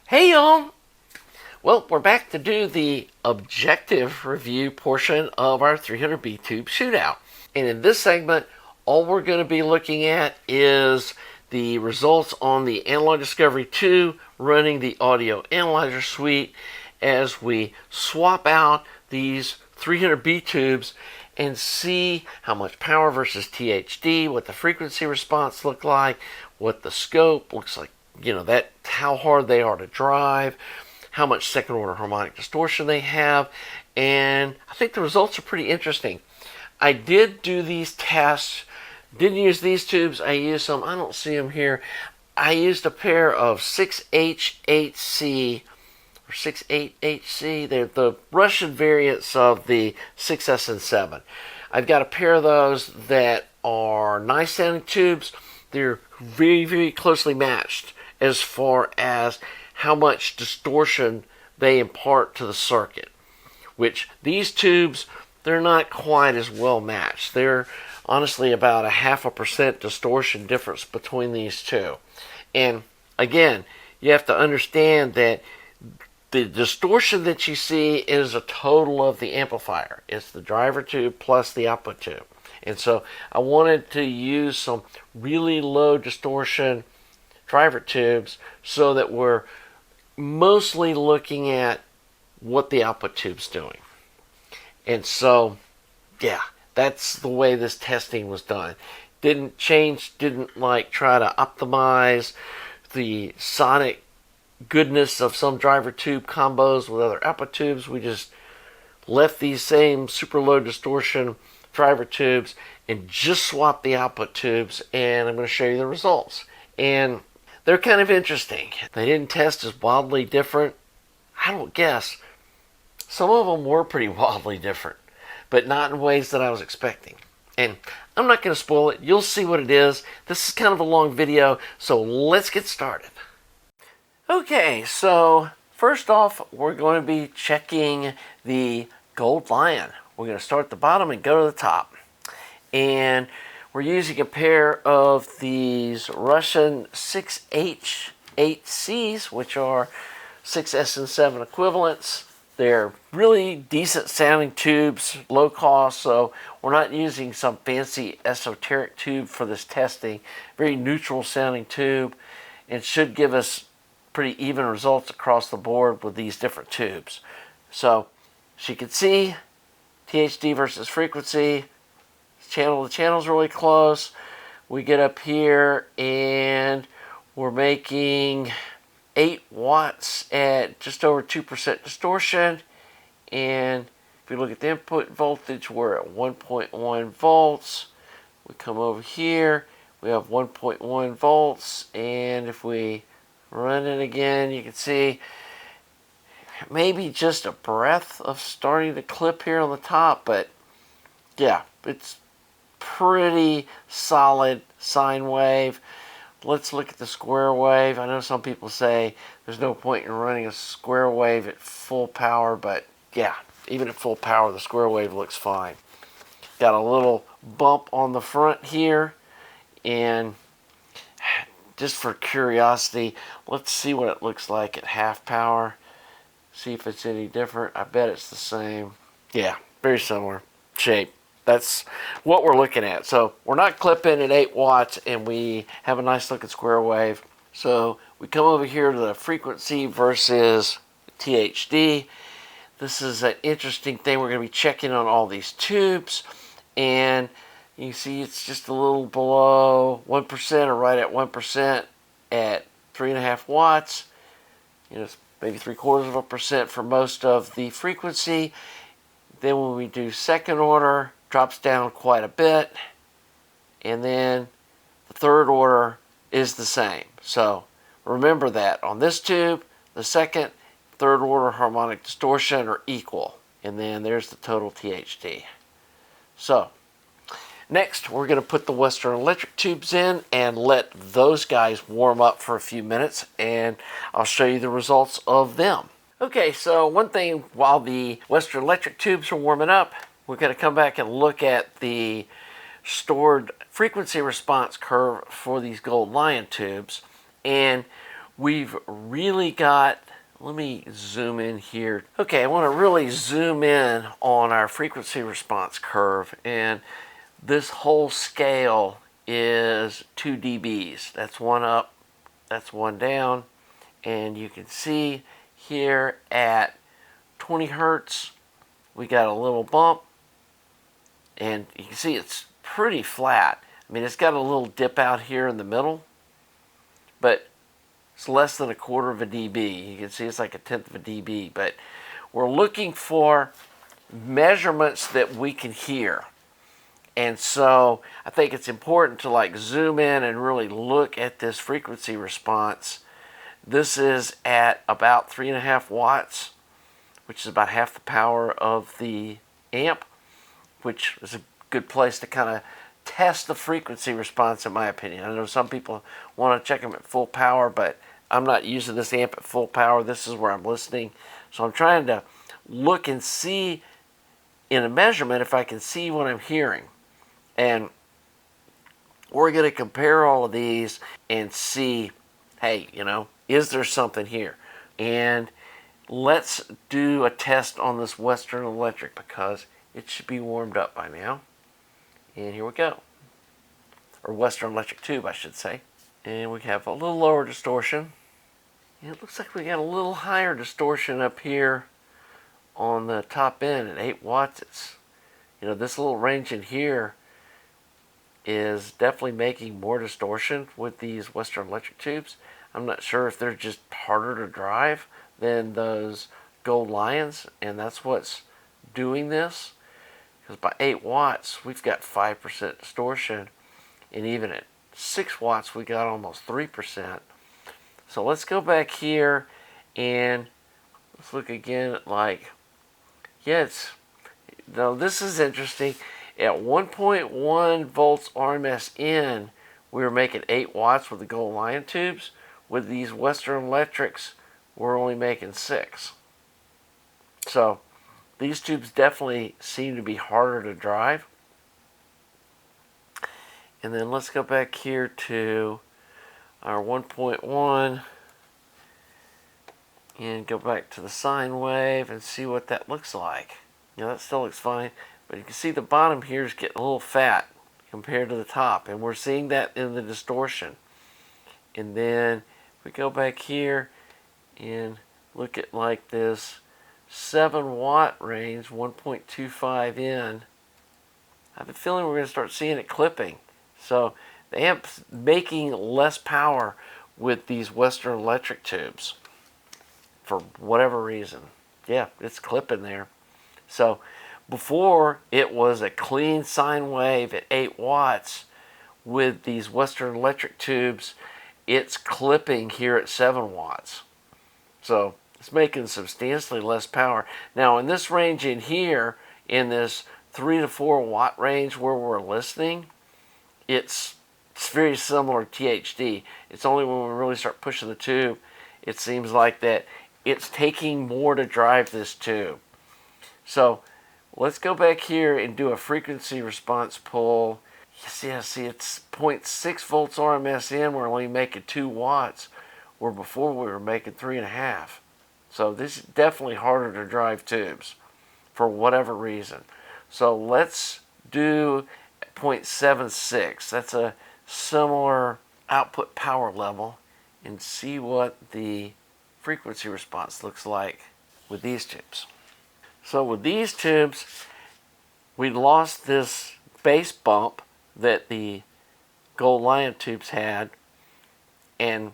Hey y'all! Well, we're back to do the objective review portion of our 300B tube shootout. And in this segment, all we're going to be looking at is the results on the Analog Discovery 2 running the Audio Analyzer Suite as we swap out these 300B tubes and see how much power versus THD, what the frequency response looked like, what the scope looks like, that how hard they are to drive, how much second order harmonic distortion they have, and I think the results are pretty interesting. I did do these tests, didn't use these tubes, I used some, I don't see them here, I used a pair of 6H8C, or 68HC, they're the Russian variants of the 6S and 7. I've got a pair of those that are nice sounding tubes, they're very, very closely matched as far as how much distortion they impart to the circuit, which these tubes, they're not quite as well matched. They're honestly about a 0.5% distortion difference between these two. And again, you have to understand that the distortion that you see is a total of the amplifier. It's the driver tube plus the output tube. And so I wanted to use some really low distortion driver tubes so that we're mostly looking at what the output tube's doing. And so, yeah, that's the way this testing was done. Didn't try to optimize the sonic goodness of some driver tube combos with other output tubes. We just left these same super low distortion driver tubes and just swapped the output tubes, and I'm going to show you the results. And they're kind of interesting. They didn't test as wildly different. I don't guess. Some of them were pretty wildly different, but not in ways that I was expecting. And I'm not going to spoil it. You'll see what it is. This is kind of a long video, so let's get started. Okay, so first off, we're going to be checking the Gold Lion. We're going to start at the bottom and go to the top. And we're using a pair of these Russian 6H8Cs, which are 6S and 7 equivalents. They're really decent sounding tubes, low cost, so we're not using some fancy esoteric tube for this testing. Very neutral sounding tube, and should give us pretty even results across the board with these different tubes. So, as you can see, THD versus frequency, the channel's really close. We get up here and we're making 8 watts at just over 2% distortion. And if we look at the input voltage, we're at 1.1 volts. We come over here, we have 1.1 volts. And if we run it again, you can see maybe just a breath of starting to clip here on the top. But yeah, it's pretty solid sine wave. Let's look at the square wave. I know some people say there's no point in running a square wave at full power, but yeah, even at full power, the square wave looks fine. Got a little bump on the front here, and just for curiosity, let's see what it looks like at half power. See if it's any different. I bet it's the same. Yeah, very similar shape. That's what we're looking at. So we're not clipping at 8 watts, and we have a nice looking square wave. So we come over here to the frequency versus THD. This is an interesting thing. We're going to be checking on all these tubes, and you see it's just a little below 1% or right at 1% at 3.5 watts. It's maybe 0.75% for most of the frequency. Then when we do second order, drops down quite a bit, and then the third order is the same. So remember that on this tube, the second, third order harmonic distortion are equal, and then there's the total THD. So next, we're going to put the Western Electric tubes in and let those guys warm up for a few minutes, and I'll show you the results of them. Okay, so one thing, while the Western Electric tubes are warming up, we're going to come back and look at the stored frequency response curve for these gold lion tubes, and we've really got, let me zoom in here. Okay, I want to really zoom in on our frequency response curve, and this whole scale is 2 dBs. That's one up, that's one down, and you can see here at 20 hertz we got a little bump, and you can see it's pretty flat. I mean, it's got a little dip out here in the middle, but it's less than 1/4 of a dB. You can see it's like 1/10 of a dB, but we're looking for measurements that we can hear. And so I think it's important to like zoom in and really look at this frequency response. This is at about 3.5 watts, which is about half the power of the amp, which is a good place to kind of test the frequency response, in my opinion. I know some people want to check them at full power, but I'm not using this amp at full power. This is where I'm listening. So I'm trying to look and see in a measurement if I can see what I'm hearing. And we're going to compare all of these and see, hey, you know, is there something here? And let's do a test on this Western Electric because it should be warmed up by now. And here we go. Or Western Electric tube, I should say. And we have a little lower distortion. And it looks like we got a little higher distortion up here on the top end at 8 watts. It's, you know, this little range in here is definitely making more distortion with these Western Electric tubes. I'm not sure if they're just harder to drive than those Gold Lions, and that's what's doing this. Because by 8 watts, we've got 5% distortion, and even at 6 watts, we got almost 3%. So let's go back here and let's look again at like, yeah, now this is interesting. At 1.1 volts RMS in, we were making 8 watts with the Gold Lion tubes. With these Western Electrics, we're only making 6. So these tubes definitely seem to be harder to drive. And then let's go back here to our 1.1 and go back to the sine wave and see what that looks like. You know, that still looks fine, but you can see the bottom here is getting a little fat compared to the top, and we're seeing that in the distortion. And then we go back here and look at like this 7 watt range, 1.25 in. I have a feeling we're going to start seeing it clipping. So the amp's making less power with these Western Electric tubes for whatever reason. Yeah, it's clipping there. So before it was a clean sine wave at 8 watts. With these Western Electric tubes, it's clipping here at 7 watts. So it's making substantially less power. Now in this range in here, in this 3 to 4 watt range where we're listening, it's very similar to THD. It's only when we really start pushing the tube, it seems like that it's taking more to drive this tube. So let's go back here and do a frequency response pull. See, it's 0.6 volts RMS in. We're only making 2 watts, where before we were making 3.5. So this is definitely harder to drive tubes for whatever reason. So let's do 0.76. That's a similar output power level, and see what the frequency response looks like with these tubes. So with these tubes, we lost this bass bump that the Gold Lion tubes had, and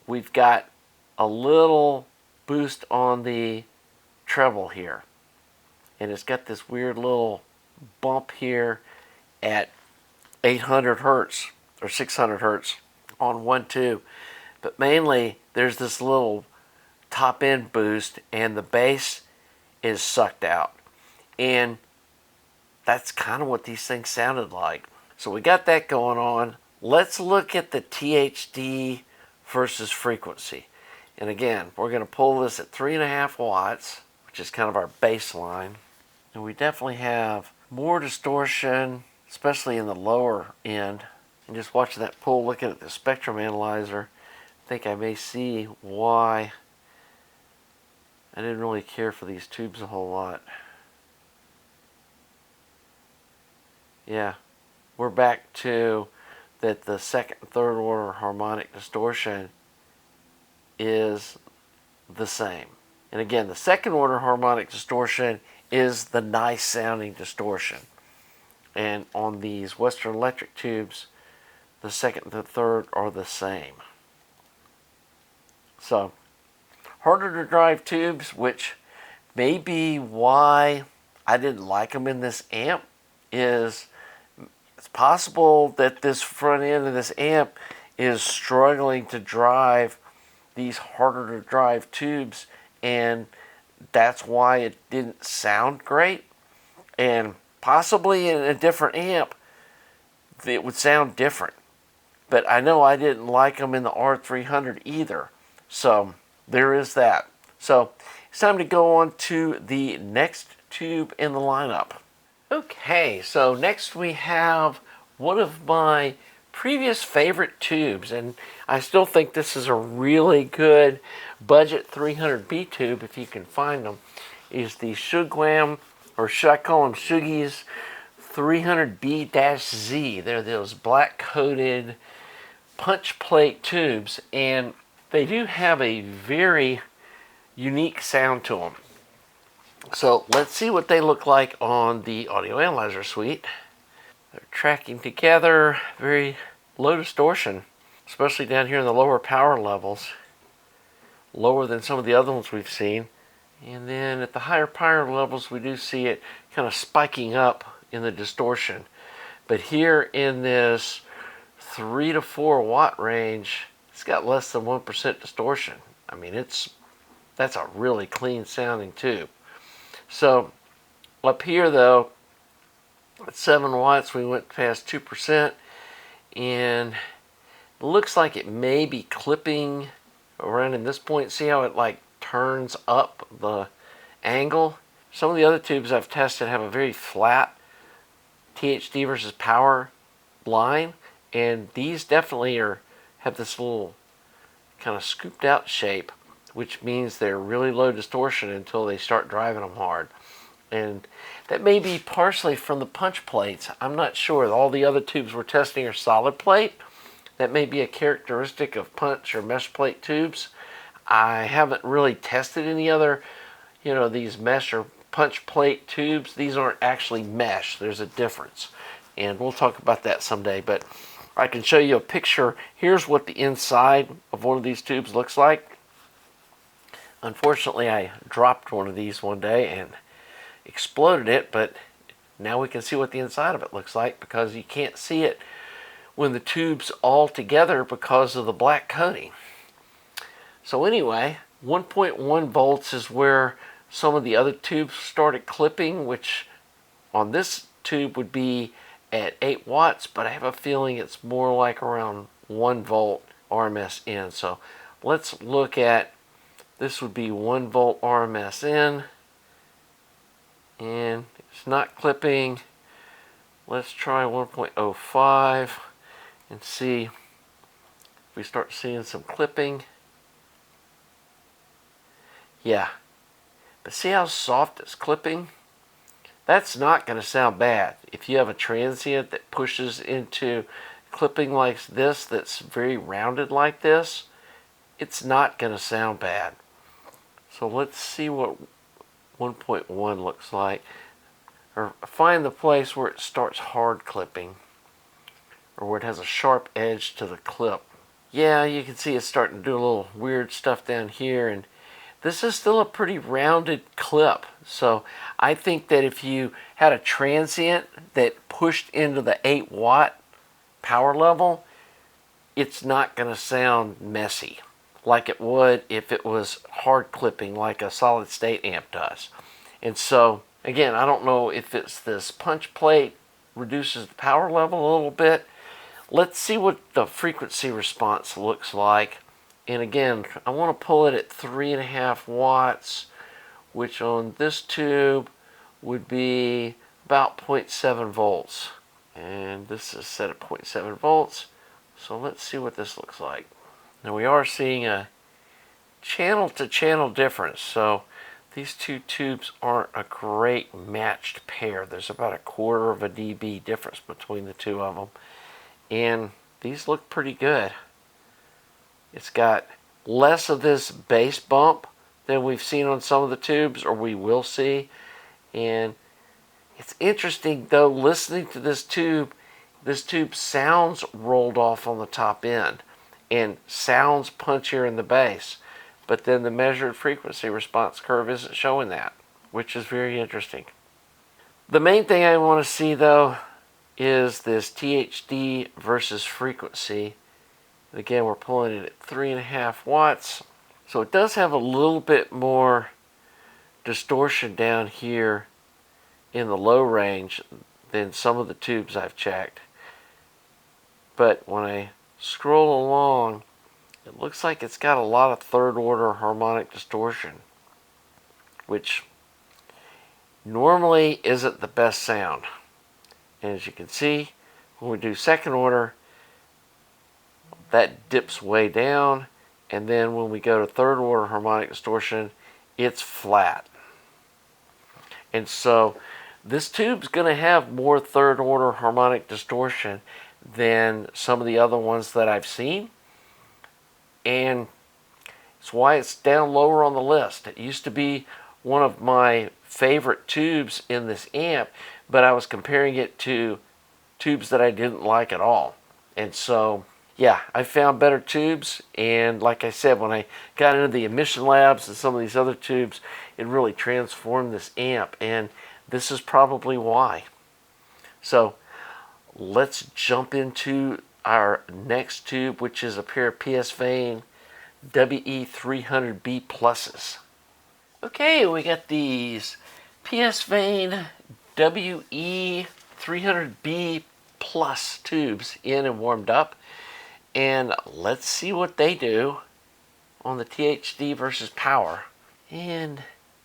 we've got a little boost on the treble here, and it's got this weird little bump here at 800 hertz or 600 hertz on one tube, but mainly there's this little top end boost and the bass is sucked out, and that's kind of what these things sounded like. So we got that going on. Let's look at the THD versus frequency. And again, we're going to pull this at 3.5 watts, which is kind of our baseline. And we definitely have more distortion, especially in the lower end. And just watching that pull, looking at the spectrum analyzer, I think I may see why I didn't really care for these tubes a whole lot. Yeah, we're back to that the second and third order harmonic distortion is the same. And again, the second order harmonic distortion is the nice sounding distortion. And on these Western Electric tubes, the second and the third are the same. So, harder to drive tubes, which may be why I didn't like them in this amp, is it's possible that this front end of this amp is struggling to drive these harder to drive tubes, and that's why it didn't sound great. And possibly in a different amp it would sound different, but I know I didn't like them in the R300 either, so there is that. So it's time to go on to the next tube in the lineup. Okay, so next we have one of my previous favorite tubes, and I still think this is a really good budget 300B tube if you can find them, is the Shuguang, or should I call them Shuggies 300B-Z. They're those black coated punch plate tubes, and they do have a very unique sound to them. So let's see what they look like on the audio analyzer suite. They're tracking together, very low distortion, especially down here in the lower power levels, lower than some of the other ones we've seen. And then at the higher power levels, we do see it kind of spiking up in the distortion. But here in this 3 to 4 watt range, it's got less than 1% distortion. I mean, that's a really clean sounding tube. So up here though, at 7 watts, we went past 2%, and it looks like it may be clipping around in this point. See how it like turns up the angle? Some of the other tubes I've tested have a very flat THD versus power line, and these definitely have this little kind of scooped out shape, which means they're really low distortion until they start driving them hard. And that may be partially from the punch plates. I'm not sure. All the other tubes we're testing are solid plate. That may be a characteristic of punch or mesh plate tubes. I haven't really tested any other, these mesh or punch plate tubes. These aren't actually mesh. There's a difference. And we'll talk about that someday. But I can show you a picture. Here's what the inside of one of these tubes looks like. Unfortunately, I dropped one of these one day and exploded it, but now we can see what the inside of it looks like, because you can't see it when the tube's all together because of the black coating. So anyway, 1.1 volts is where some of the other tubes started clipping, which on this tube would be at 8 watts, but I have a feeling it's more like around 1 volt RMS in. So let's look at, this would be 1 volt RMS in, and it's not clipping. Let's try 1.05 and see if we start seeing some clipping. Yeah, but see how soft it's clipping? That's not going to sound bad. If you have a transient that pushes into clipping like this, that's very rounded like this, it's not going to sound bad. So let's see what 1.1 looks like, or find the place where it starts hard clipping, or where it has a sharp edge to the clip. Yeah, you can see it's starting to do a little weird stuff down here, and this is still a pretty rounded clip. So I think that if you had a transient that pushed into the 8 watt power level, it's not going to sound messy like it would if it was hard clipping like a solid state amp does. And so again, I don't know if it's this punch plate reduces the power level a little bit. Let's see what the frequency response looks like. And again, I want to pull it at 3.5 watts, which on this tube would be about 0.7 volts. And this is set at 0.7 volts. So let's see what this looks like. Now we are seeing a channel to channel difference. So these two tubes aren't a great matched pair. There's about 1/4 of a dB difference between the two of them. And these look pretty good. It's got less of this bass bump than we've seen on some of the tubes, or we will see. And it's interesting though, listening to this tube sounds rolled off on the top end and sounds punchier in the bass. But then the measured frequency response curve isn't showing that, which is very interesting. The main thing I want to see though is this THD versus frequency. And again, we're pulling it at 3.5 watts. So it does have a little bit more distortion down here in the low range than some of the tubes I've checked. But when I scroll along, it looks like it's got a lot of third order harmonic distortion, which normally isn't the best sound. And as you can see, when we do second order, that dips way down, and then when we go to third order harmonic distortion, it's flat. And so this tube's going to have more third order harmonic distortion than some of the other ones that I've seen, and it's why it's down lower on the list. It used to be one of my favorite tubes in this amp, but I was comparing it to tubes that I didn't like at all. And so yeah, I found better tubes, and like I said, when I got into the Emission Labs and some of these other tubes, it really transformed this amp, and this is probably why. So let's jump into our next tube, which is a pair of PSvane WE300B pluses. Okay, we got these PSvane WE300B plus tubes in and warmed up, and let's see what they do on the THD versus power. And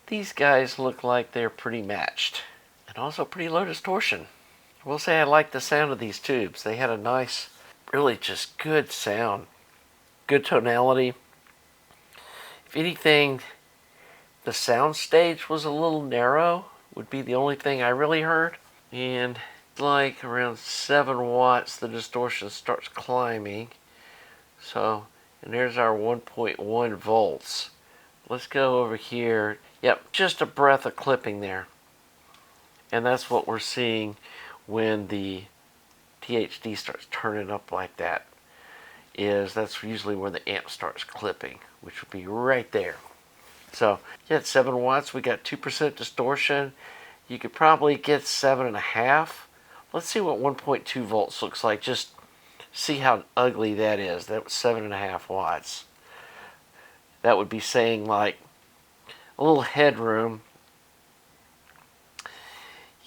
these guys look like they're pretty matched, and also pretty low distortion. I will say I like the sound of these tubes. They had a nice, really just good sound, good tonality. If anything, the sound stage was a little narrow, would be the only thing I really heard. And like around 7 watts, the distortion starts climbing. So, and there's our 1.1 volts. Let's go over here. Yep, just a breath of clipping there. And that's what we're seeing when the THD starts turning up like that. That's usually when the amp starts clipping, which would be right there. So, yeah, at 7 watts, we got 2% distortion. You could probably get 7.5. Let's see what 1.2 volts looks like. Just see how ugly that is. That was 7.5 watts. That would be saying like a little headroom.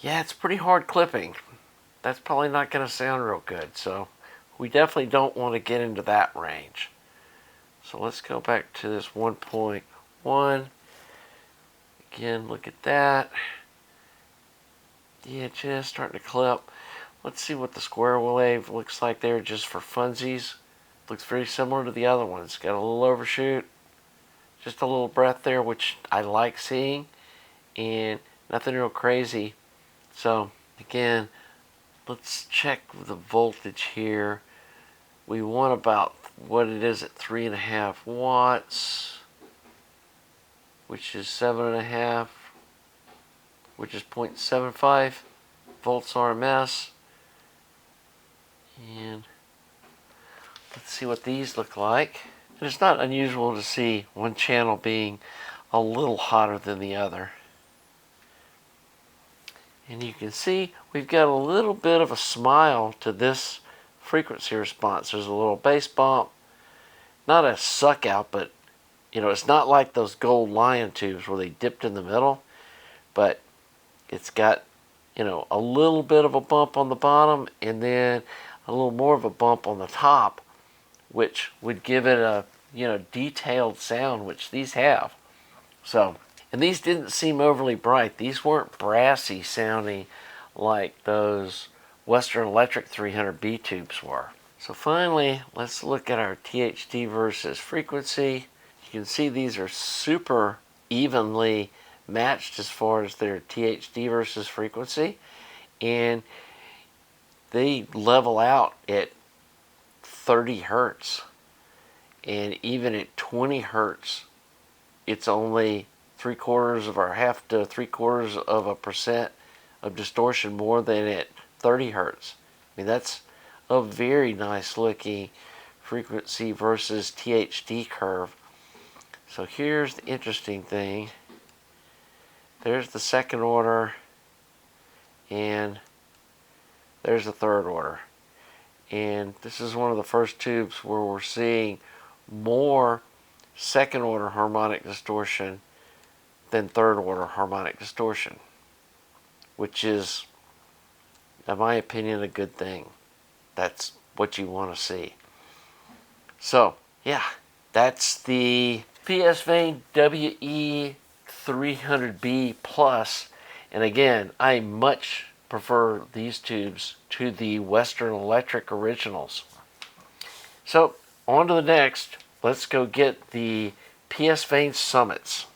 Yeah, it's pretty hard clipping. That's probably not going to sound real good. So we definitely don't want to get into that range. So let's go back to this 1.1. Again, look at that. Yeah, just starting to clip. Let's see what the square wave looks like there just for funsies. Looks very similar to the other ones. Got a little overshoot. Just a little breath there, which I like seeing. And nothing real crazy. So, again, let's check the voltage here. We want about what it is at 3.5 watts, which is 7.5, which is 0.75 volts RMS. And let's see what these look like. And it's not unusual to see one channel being a little hotter than the other. And you can see we've got a little bit of a smile to this frequency response. There's a little bass bump. Not a suck out, but it's not like those gold lion tubes where they dipped in the middle. But it's got, a little bit of a bump on the bottom and then a little more of a bump on the top, which would give it a, detailed sound, which these have. So, and these didn't seem overly bright. These weren't brassy sounding like those Western Electric 300B tubes were. So finally, let's look at our THD versus frequency. You can see these are super evenly matched as far as their THD versus frequency, and they level out at 30 hertz, and even at 20 hertz it's only 3/4 of or half to 3/4 of a percent of distortion more than at 30 hertz. I mean, that's a very nice looking frequency versus THD curve. So here's the interesting thing. There's the second order, and there's the third order. And this is one of the first tubes where we're seeing more second order harmonic distortion than third order harmonic distortion, which is, in my opinion, a good thing. That's what you want to see. So, yeah, that's the PSvane WE300B Plus. And again, I much prefer these tubes to the Western Electric originals. So, on to the next. Let's go get the PSvane Summits.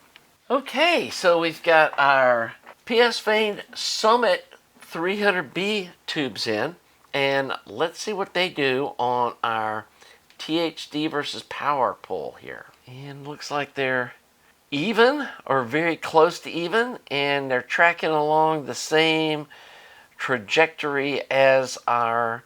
Okay, so we've got our PSvane Summit 300B tubes in, and let's see what they do on our THD versus power pull here. And looks like they're even or very close to even, and they're tracking along the same trajectory as our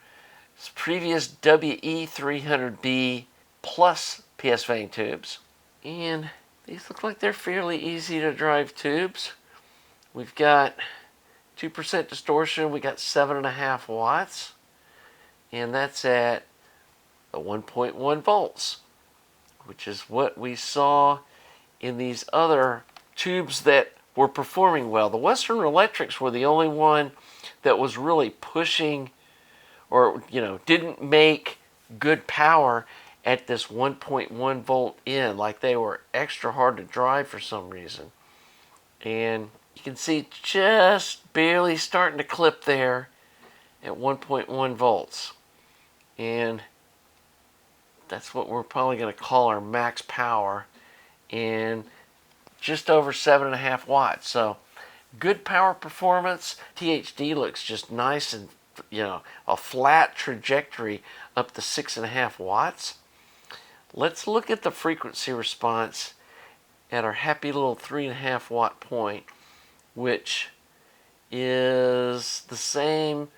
previous WE300B plus PSvane tubes. And these look like they're fairly easy to drive tubes. We've got 2% distortion, we got 7.5 watts, and that's at 1.1 volts, which is what we saw in these other tubes that were performing well. The Western Electrics were the only one that was really pushing, or didn't make good power at this 1.1 volt in. Like, they were extra hard to drive for some reason. And you can see just barely starting to clip there at 1.1 volts. And that's what we're probably going to call our max power, and just over 7.5 watts. So good power performance. THD looks just nice, and a flat trajectory up to 6.5 watts. Let's look at the frequency response at our happy little 3.5 watt point, which is the same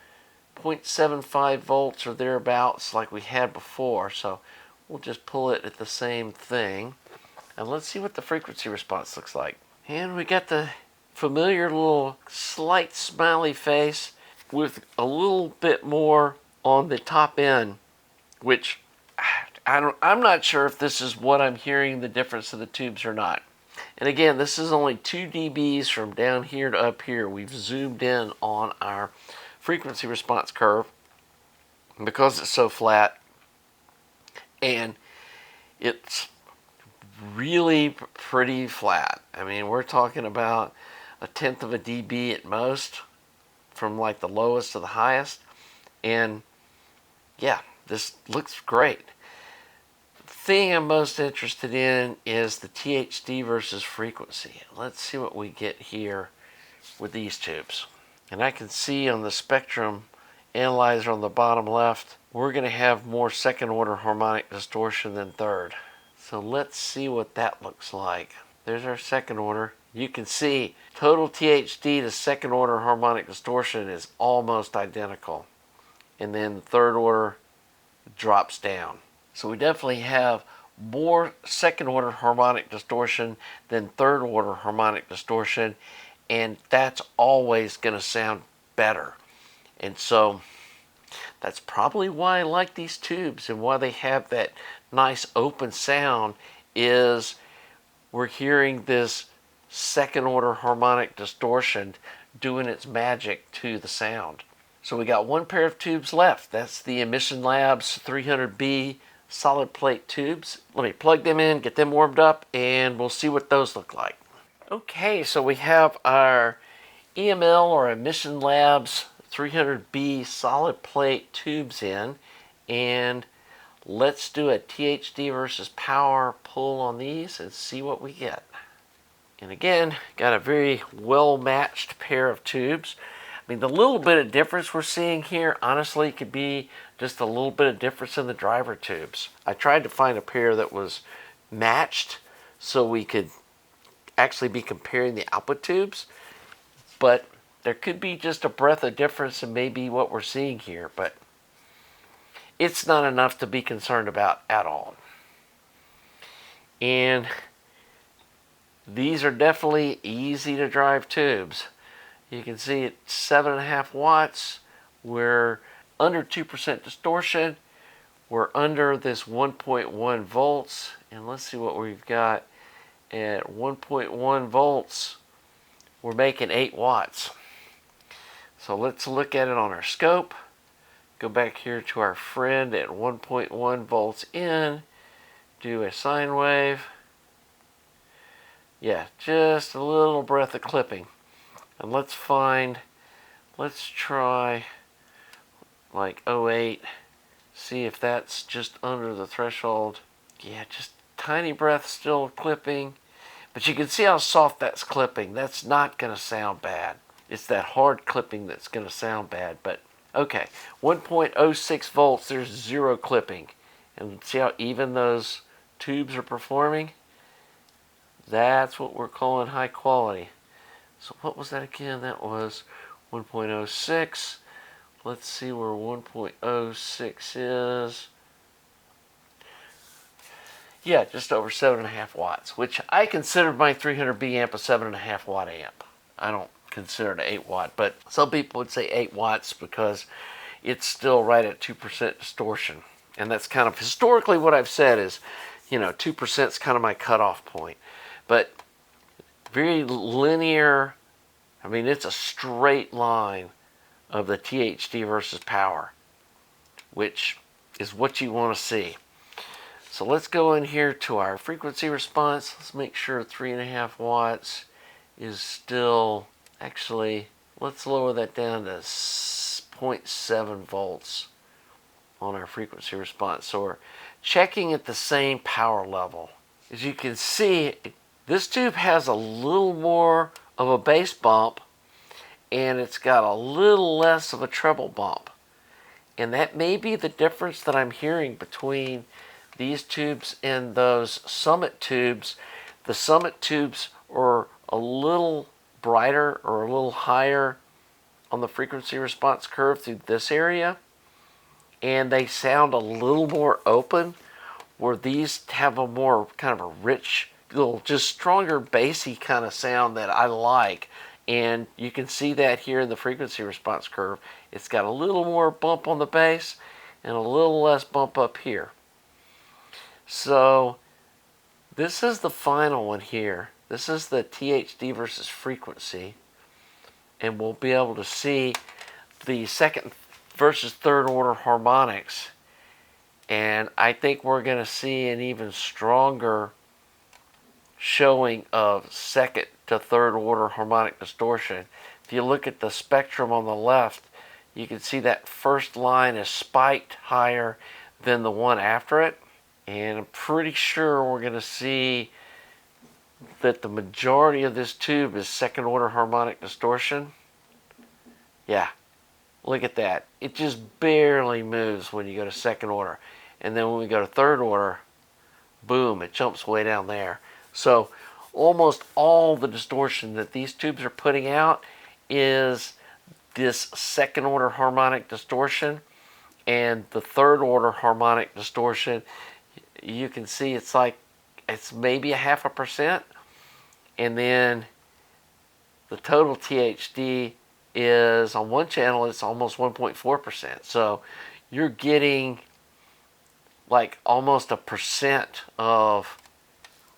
0.75 volts or thereabouts like we had before. So we'll just pull it at the same thing, and let's see what the frequency response looks like. And we got the familiar little slight smiley face with a little bit more on the top end, which I'm not sure if this is what I'm hearing the difference of the tubes or not. And again, this is only 2 dBs from down here to up here. We've zoomed in on our frequency response curve because it's so flat, and it's really pretty flat. I mean, we're talking about 1/10 of a dB at most from like the lowest to the highest. And yeah, this looks great. The thing I'm most interested in is the THD versus frequency. Let's see what we get here with these tubes. And I can see on the spectrum analyzer on the bottom left, we're going to have more second order harmonic distortion than third. So let's see what that looks like. There's our second order. You can see total THD to second order harmonic distortion is almost identical. And then the third order drops down. So we definitely have more second order harmonic distortion than third order harmonic distortion, and that's always going to sound better. And so that's probably why I like these tubes, and why they have that nice open sound, is we're hearing this second order harmonic distortion doing its magic to the sound. So we got one pair of tubes left. That's the Emission Labs 300B solid plate tubes. Let me plug them in, get them warmed up, and we'll see what those look like. Okay, so we have our EML or Emission Labs 300B solid plate tubes in, and let's do a THD versus power pull on these and see what we get. And again, got a very well matched pair of tubes. I mean, the little bit of difference we're seeing here, honestly, could be just a little bit of difference in the driver tubes. I tried to find a pair that was matched so we could actually be comparing the output tubes, but there could be just a breadth of difference in maybe what we're seeing here, but it's not enough to be concerned about at all. And these are definitely easy to drive tubes. You can see at 7.5 watts, we're under 2% distortion. We're under this 1.1 volts. And let's see what we've got at 1.1 volts. We're making 8 watts. So let's look at it on our scope. Go back here to our friend at 1.1 volts in. Do a sine wave. Yeah, just a little breath of clipping. And let's try like 0.8. See if that's just under the threshold. Yeah, just tiny breath still clipping. But you can see how soft that's clipping. That's not going to sound bad. It's that hard clipping that's going to sound bad. But okay, 1.06 volts, there's 0 clipping. And see how even those tubes are performing? That's what we're calling high quality. So what was that again? That was 1.06. Let's see where 1.06 is. Yeah, just over 7.5 watts, which I consider my 300B amp a 7.5 watt amp. I don't consider it an 8 watt, but some people would say 8 watts because it's still right at 2% distortion. And that's kind of historically what I've said is, 2% is kind of my cutoff point. But very linear, I mean, it's a straight line of the THD versus power, which is what you want to see. So let's go in here to our frequency response. Let's make sure 3.5 watts is still, actually, let's lower that down to 0.7 volts on our frequency response. So we're checking at the same power level. As you can see, this tube has a little more of a bass bump, and it's got a little less of a treble bump. And that may be the difference that I'm hearing between these tubes and those Summit tubes. The Summit tubes are a little brighter or a little higher on the frequency response curve through this area, and they sound a little more open, where these have a more kind of a rich, little just stronger bassy kind of sound that I like. And you can see that here in the frequency response curve. It's got a little more bump on the bass and a little less bump up here. So this is the final one here. This is the THD versus frequency. And we'll be able to see the second versus third order harmonics. And I think we're going to see an even stronger showing of second to third order harmonic distortion. If you look at the spectrum on the left, you can see that first line is spiked higher than the one after it. And I'm pretty sure we're going to see that the majority of this tube is second order harmonic distortion. Yeah, look at that. It just barely moves when you go to second order. And then when we go to third order, boom, it jumps way down there. So almost all the distortion that these tubes are putting out is this second order harmonic distortion. And the third order harmonic distortion, you can see it's maybe 0.5%. And then the total THD is, on one channel, it's almost 1.4%. So you're getting like almost 1% of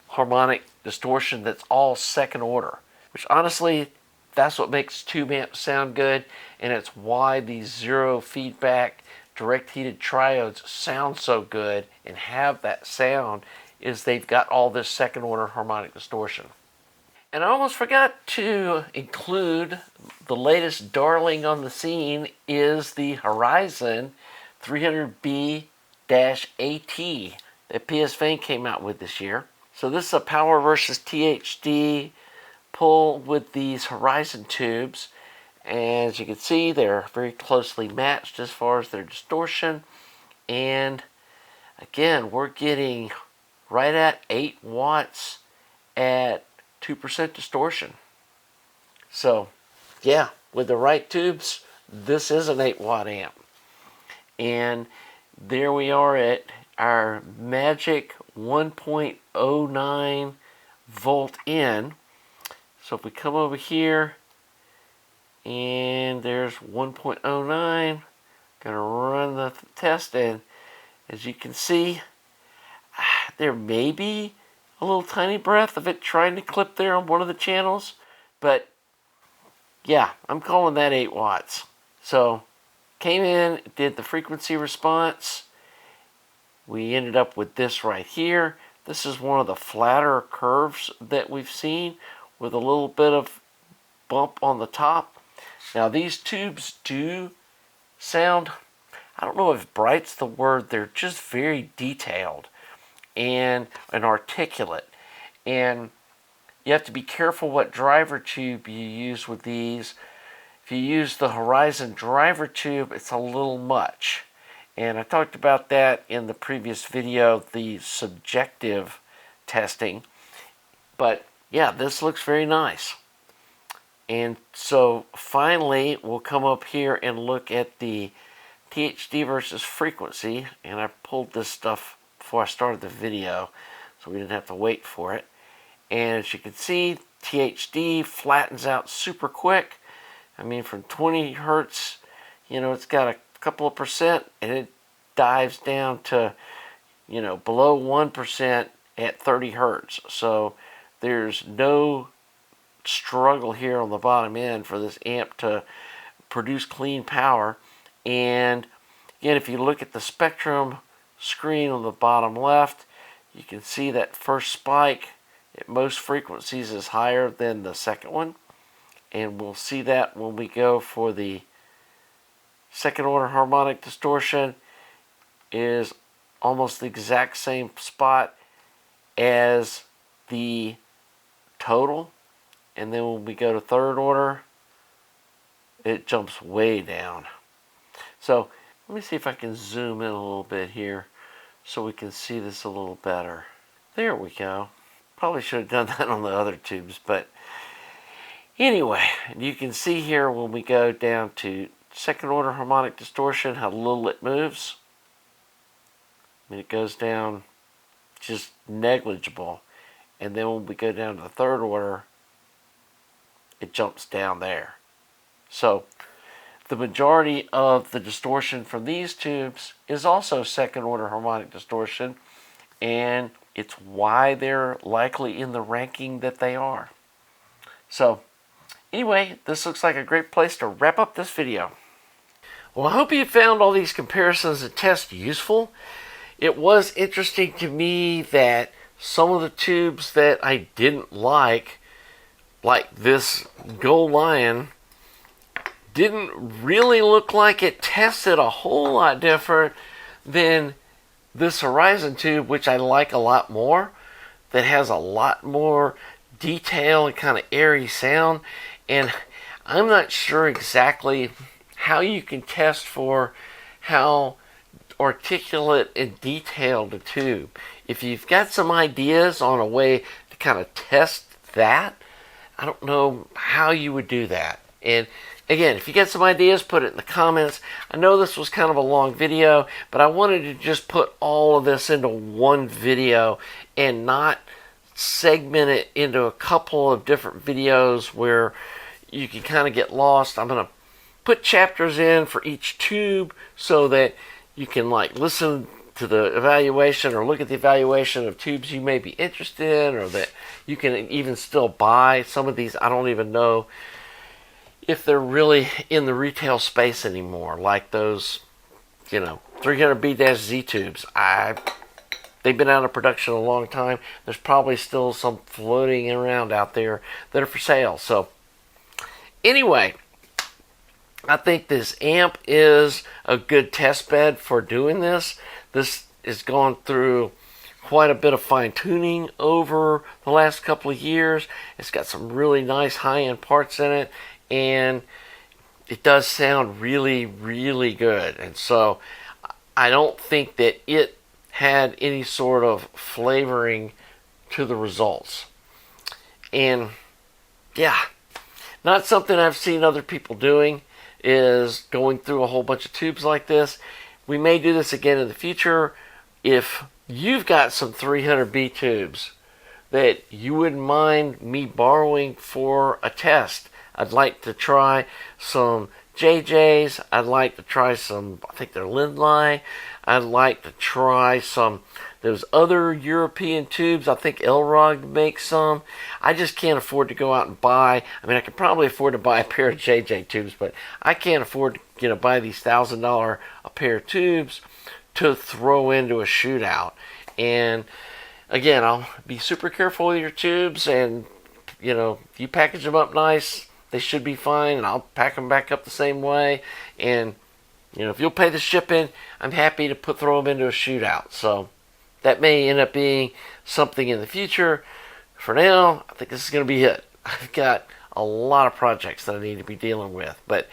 harmonic distortion that's all second order, which honestly, that's what makes tube amps sound good, and it's why these zero feedback direct heated triodes sound so good and have that sound, is they've got all this second order harmonic distortion. And I almost forgot to include the latest darling on the scene is the Horizon 300B-AT that PSvane came out with this year. So this is a power versus THD pull with these Horizon tubes. And as you can see, they're very closely matched as far as their distortion. And again, we're getting right at 8 watts at 2% distortion. So yeah, with the right tubes, this is an 8 watt amp. And there we are at our magic 1.09 volt in. So if we come over here and there's 1.09, gonna run the test, and as you can see, there may be a little tiny breath of it trying to clip there on one of the channels, but yeah, I'm calling that 8 watts. So came in, did the frequency response. We ended up with this right here. This is one of the flatter curves that we've seen with a little bit of bump on the top. Now these tubes do sound, I don't know if bright's the word, they're just very detailed and articulate. And you have to be careful what driver tube you use with these. If you use the Horizon driver tube, it's a little much. And I talked about that in the previous video, the subjective testing. But yeah, this looks very nice. And so finally, we'll come up here and look at the THD versus frequency. And I pulled this stuff before I started the video, so we didn't have to wait for it. And as you can see, THD flattens out super quick. I mean, from 20 hertz, it's got a couple of percent, and it dives down to, below 1% at 30 hertz. So there's no struggle here on the bottom end for this amp to produce clean power. And again, if you look at the spectrum screen on the bottom left, you can see that first spike at most frequencies is higher than the second one. And we'll see that when we go for the second order harmonic distortion is almost the exact same spot as the total. And then when we go to third order, it jumps way down. So let me see if I can zoom in a little bit here so we can see this a little better. There we go. Probably should have done that on the other tubes, but anyway, you can see here when we go down to second order harmonic distortion how little it moves. I mean, it goes down just negligible. And then when we go down to the third order, it jumps down there. So the majority of the distortion from these tubes is also second order harmonic distortion, and it's why they're likely in the ranking that they are. So anyway, this looks like a great place to wrap up this video. Well, I hope you found all these comparisons and tests useful. It was interesting to me that some of the tubes that I didn't like this Gold Lion, didn't really look like it tested a whole lot different than this Horizon tube, which I like a lot more, that has a lot more detail and kind of airy sound. And I'm not sure exactly how you can test for how articulate and detailed a tube. If you've got some ideas on a way to kind of test that, I don't know how you would do that. And again, if you get some ideas, put it in the comments. I know this was kind of a long video, but I wanted to just put all of this into one video and not segment it into a couple of different videos where you can kind of get lost. I'm going to put chapters in for each tube so that you can listen to the evaluation or look at the evaluation of tubes you may be interested in, or that you can even still buy. Some of these I don't even know if they're really in the retail space anymore, like those 300B-Z tubes. I they've been out of production a long time. There's probably still some floating around out there that are for sale. So anyway, I think this amp is a good test bed for doing this. This has gone through quite a bit of fine-tuning over the last couple of years. It's got some really nice high-end parts in it, and it does sound really, really good. And so I don't think that it had any sort of flavoring to the results. And yeah, not something I've seen other people doing, is going through a whole bunch of tubes like this. We may do this again in the future. If you've got some 300B tubes that you wouldn't mind me borrowing for a test, I'd like to try some JJs. I'd like to try some, I think they're Lindley. I'd like to try some those other European tubes. I think Elrog makes some. I just can't afford to go out and buy. I mean, I could probably afford to buy a pair of JJ tubes, but I can't afford to buy these $1,000 a pair of tubes to throw into a shootout. And again, I'll be super careful with your tubes, and if you package them up nice, they should be fine, and I'll pack them back up the same way. And if you'll pay the shipping, I'm happy to throw them into a shootout. So that may end up being something in the future. For now, I think this is going to be it. I've got a lot of projects that I need to be dealing with, but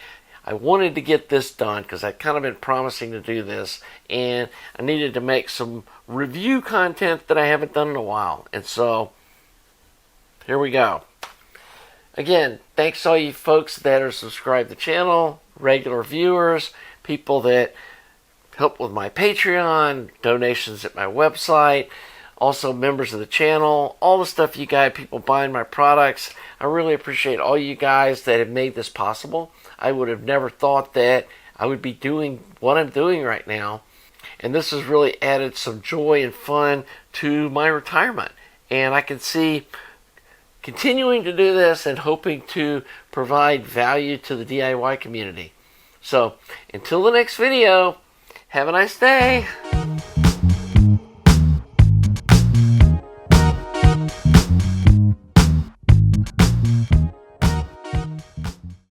I wanted to get this done because I'd kind of been promising to do this, and I needed to make some review content that I haven't done in a while. And so here we go. Again, thanks to all you folks that are subscribed to the channel, regular viewers, people that help with my Patreon, donations at my website, also members of the channel, all the stuff you guys, people buying my products. I really appreciate all you guys that have made this possible. I would have never thought that I would be doing what I'm doing right now. And this has really added some joy and fun to my retirement. And I can see continuing to do this and hoping to provide value to the DIY community. So until the next video, have a nice day.